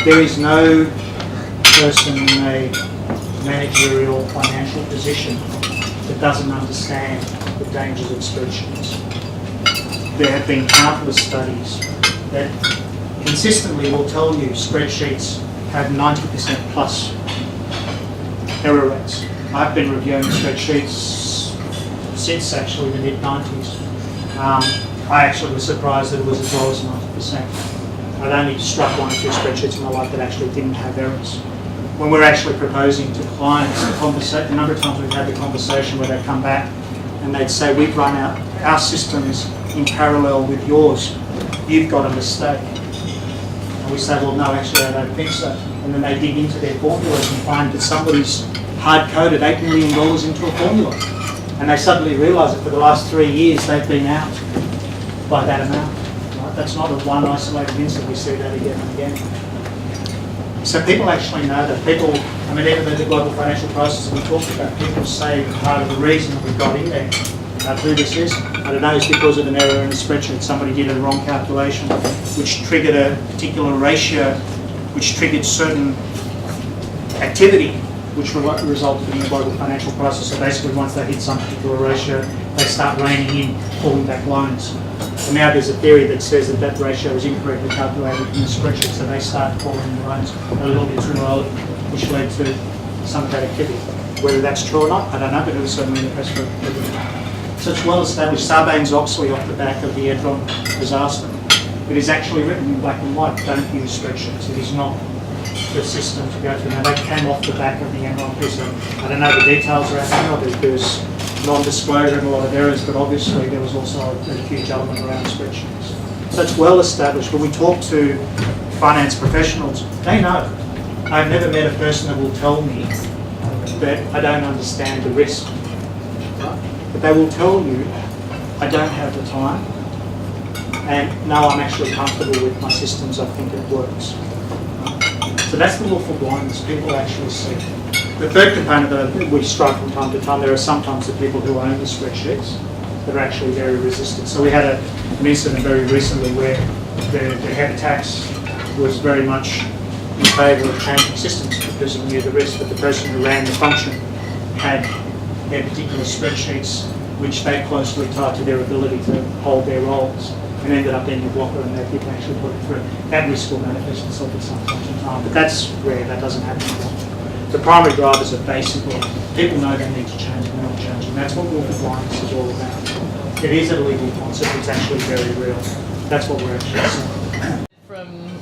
There is no person in a managerial or financial position that doesn't understand the dangers of spreadsheets. There have been countless studies that consistently will tell you spreadsheets have 90% plus error rates. I've been reviewing spreadsheets since actually the mid-90s. I actually was surprised that it was as low as 90%. I'd only struck one or two spreadsheets in my life that actually didn't have errors. When we're actually proposing to clients, the number of times we've had the conversation where they come back and they'd say, we've run our systems in parallel with yours, you've got a mistake. And we say, well, no, actually, I don't think so. And then they dig into their formulas and find that somebody's hard-coded $8 million into a formula. And they suddenly realise that for the last 3 years, they've been out by that amount. Right? That's not a one isolated incident. We see that again and again. So people actually know that. People, I mean, even the global financial crisis we talked about, people say part of the reason that we got in there, who this is, I don't know, it's because of an error in a spreadsheet. Somebody did a wrong calculation, which triggered a particular ratio, which triggered certain activity, which resulted in a global financial crisis. So basically, once they hit some particular ratio, they start reining in, pulling back loans. And now there's a theory that says that that ratio is incorrectly calculated in the spreadsheet, so they start pulling the loans a little bit too early, which led to some of that activity. Whether that's true or not, I don't know, but it was certainly in the press for everything. So it's well established. Sarbanes-Oxley, off the back of the Enron disaster, it is actually written in black and white, don't use spreadsheets. It is not the system to go through. Now, that came off the back of the Enron piece. I don't know the details around that. There's non-disclosure and a lot of errors, but obviously there was also a huge element around spreadsheets. So it's well established. When we talk to finance professionals, they know. I've never met a person that will tell me that I don't understand the risk. But they will tell you, I don't have the time, and no, I'm actually comfortable with my systems, I think it works. So that's the willful blindness people actually see. The third component that we strike from time to time, there are sometimes the people who own the spreadsheets that are actually very resistant. So we had an incident very recently where the head of tax was very much in favour of changing systems because he knew the risk, but the person who ran the function had their particular spreadsheets, which they closely tied to their ability to hold their roles, and ended up being a blocker, and they didn't actually put it through. That risk will manifest itself at some point in time, but that's rare. That doesn't happen a lot. The primary drivers are basically people know they need to change and they're not changing. That's what willful blindness is all about. It is a legal concept. It's actually very real. That's what we're actually saying. From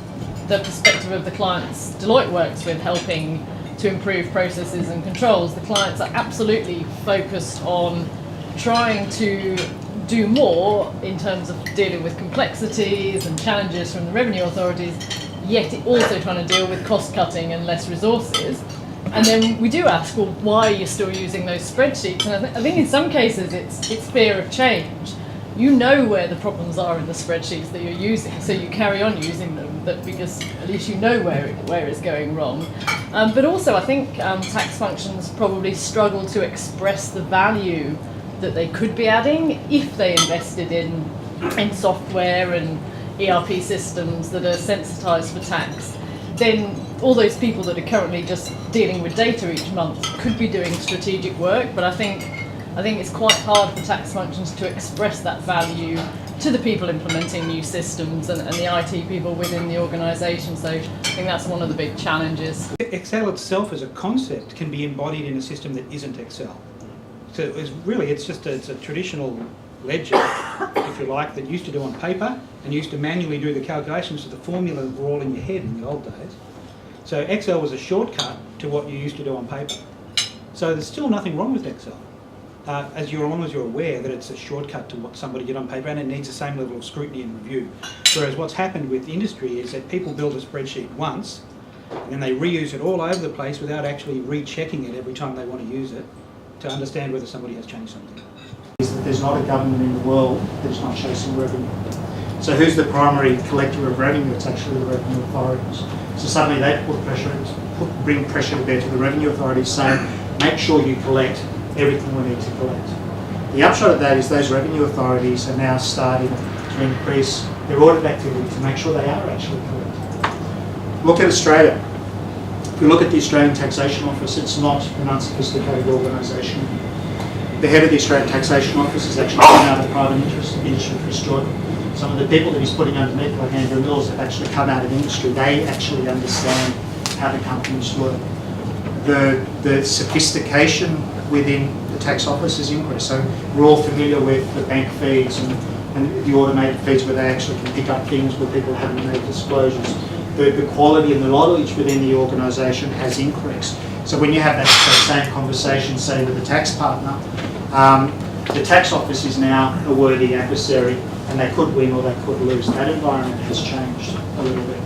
the perspective of the clients Deloitte works with, helping to improve processes and controls, the clients are absolutely focused on trying to do more in terms of dealing with complexities and challenges from the revenue authorities, yet also trying to deal with cost cutting and less resources. And then we do ask, well, why are you still using those spreadsheets? And I think in some cases it's fear of change. You know where the problems are in the spreadsheets that you're using, so you carry on using them, because at least you know where it's going wrong. But also I think tax functions probably struggle to express the value that they could be adding if they invested in software and ERP systems that are sensitised for tax. Then all those people that are currently just dealing with data each month could be doing strategic work, but I think it's quite hard for tax functions to express that value to the people implementing new systems and the IT people within the organisation. So I think that's one of the big challenges. Excel itself as a concept can be embodied in a system that isn't Excel. So it's a traditional ledger, if you like, that used to do on paper and used to manually do the calculations, so the formulas were all in your head in the old days. So Excel was a shortcut to what you used to do on paper. So there's still nothing wrong with Excel. As long as you're aware that it's a shortcut to what somebody did on paper, and it needs the same level of scrutiny and review. Whereas what's happened with industry is that people build a spreadsheet once, and then they reuse it all over the place without actually rechecking it every time they want to use it to understand whether somebody has changed something. Is that there's not a government in the world that's not chasing revenue. So who's the primary collector of revenue? It's actually the revenue authorities. So suddenly they bring pressure there to the revenue authorities, saying, make sure you collect everything we need to collect. The upshot of that is those revenue authorities are now starting to increase their audit activity to make sure they are actually collecting. Look at Australia. If you look at the Australian Taxation Office, it's not an unsophisticated organisation. The head of the Australian Taxation Office is actually come out of the private industry, Chris Jordan. Some of the people that he's putting underneath, like Andrew Mills, have actually come out of industry. They actually understand how the companies work. The sophistication within the tax office is increased. So we're all familiar with the bank feeds and the automated feeds where they actually can pick up things where people haven't made disclosures. The quality and the knowledge within the organisation has increased. So when you have that same conversation, say, with a tax partner, the tax office is now a worthy adversary, and they could win or they could lose. That environment has changed a little bit.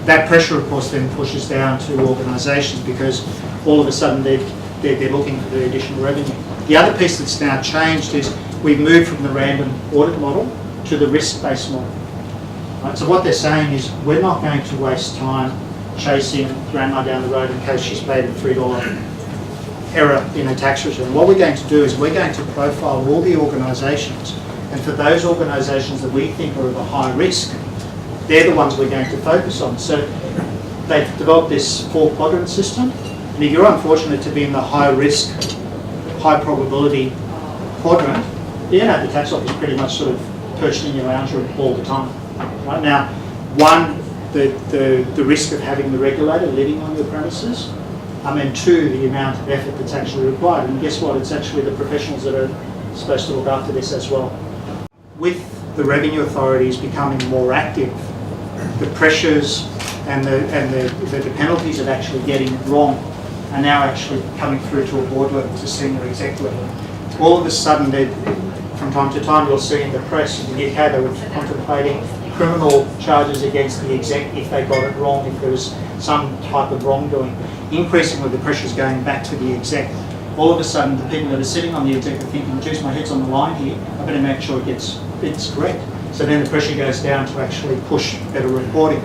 That pressure, of course, then pushes down to organisations because all of a sudden they're looking for the additional revenue. The other piece that's now changed is we've moved from the random audit model to the risk-based model. Right? So what they're saying is we're not going to waste time chasing grandma down the road in case she's paid a $3 error in a tax return. What we're going to do is we're going to profile all the organisations, and for those organisations that we think are of a high risk, they're the ones we're going to focus on. So they've developed this 4-quadrant system, and if you're unfortunate to be in the high risk, high probability quadrant, the tax office pretty much sort of perched in your lounge room all the time. Right now, one, the risk of having the regulator living on your premises, and two, the amount of effort that's actually required. And guess what? It's actually the professionals that are supposed to look after this as well. With the revenue authorities becoming more active, the pressures and the penalties of actually getting it wrong are now actually coming through to a board level, to senior exec level. All of a sudden, from time to time, you'll see in the press in the UK they were contemplating criminal charges against the exec if they got it wrong, if there was some type of wrongdoing. Increasingly, the pressure's going back to the exec. All of a sudden, the people that are sitting on the exec are thinking, geez, my head's on the line here, I better make sure it's correct. So then the pressure goes down to actually push better reporting.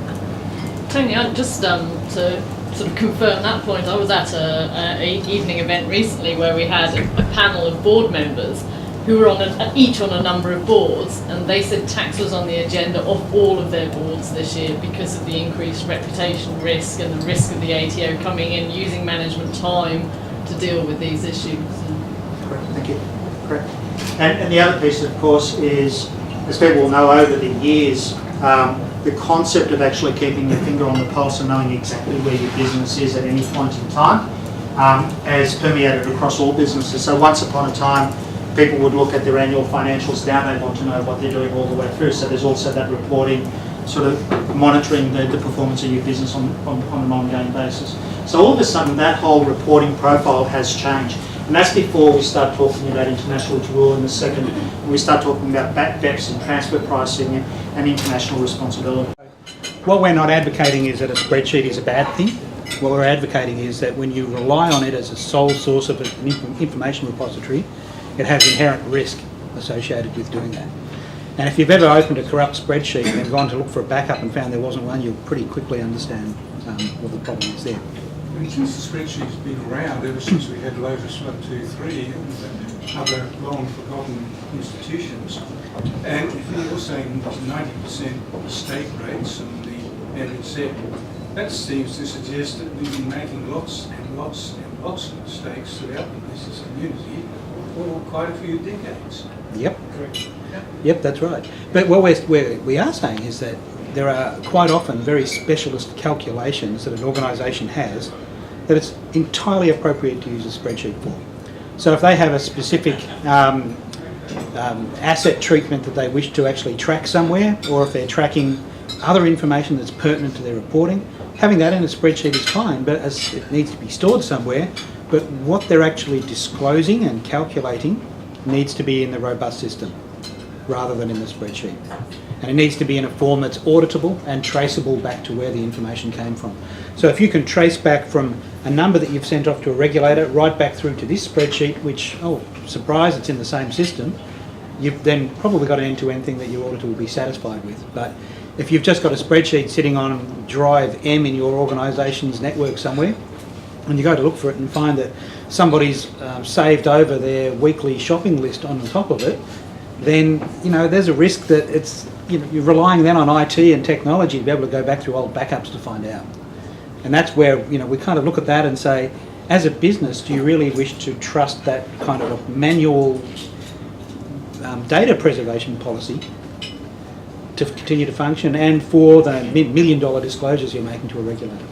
Tony, just to sort of confirm that point, I was at an evening event recently where we had a panel of board members who were each on a number of boards, and they said tax was on the agenda of all of their boards this year because of the increased reputation risk and the risk of the ATO coming in, using management time to deal with these issues. Correct, thank you. Correct. And the other piece, of course, is, as people will know over the years, the concept of actually keeping your finger on the pulse and knowing exactly where your business is at any point in time has permeated across all businesses. So once upon a time, people would look at their annual financials down, they want to know what they're doing all the way through. So there's also that reporting, sort of monitoring the performance of your business on an ongoing basis. So all of a sudden that whole reporting profile has changed. And that's before we start talking about international rule in the second, when we start talking about BEPS and transfer pricing and international responsibility. What we're not advocating is that a spreadsheet is a bad thing. What we're advocating is that when you rely on it as a sole source of an information repository, it has inherent risk associated with doing that. And if you've ever opened a corrupt spreadsheet and then gone to look for a backup and found there wasn't one, you'll pretty quickly understand what the problem is there. And since the spreadsheet's been around ever since we had Lotus 1, 2, 3 and other long forgotten institutions, and if you're saying 90% mistake rates and the average set, that seems to suggest that we've been making lots and lots and lots of mistakes throughout the business community for quite a few decades. Yep. Correct. Yep, that's right. But what we are saying is that there are quite often very specialist calculations that an organisation has that it's entirely appropriate to use a spreadsheet for. So if they have a specific asset treatment that they wish to actually track somewhere, or if they're tracking other information that's pertinent to their reporting, having that in a spreadsheet is fine, but as it needs to be stored somewhere. But what they're actually disclosing and calculating needs to be in the robust system rather than in the spreadsheet. And it needs to be in a form that's auditable and traceable back to where the information came from. So if you can trace back from a number that you've sent off to a regulator right back through to this spreadsheet, which, oh, surprise, it's in the same system, you've then probably got an end-to-end thing that your auditor will be satisfied with. But if you've just got a spreadsheet sitting on drive M in your organisation's network somewhere, and you go to look for it and find that somebody's saved over their weekly shopping list on the top of it, then there's a risk that it's you're relying then on IT and technology to be able to go back through old backups to find out. And that's where, you know, we kind of look at that and say, as a business, do you really wish to trust that kind of a manual data preservation policy to continue to function, and for the $1 million disclosures you're making to a regulator?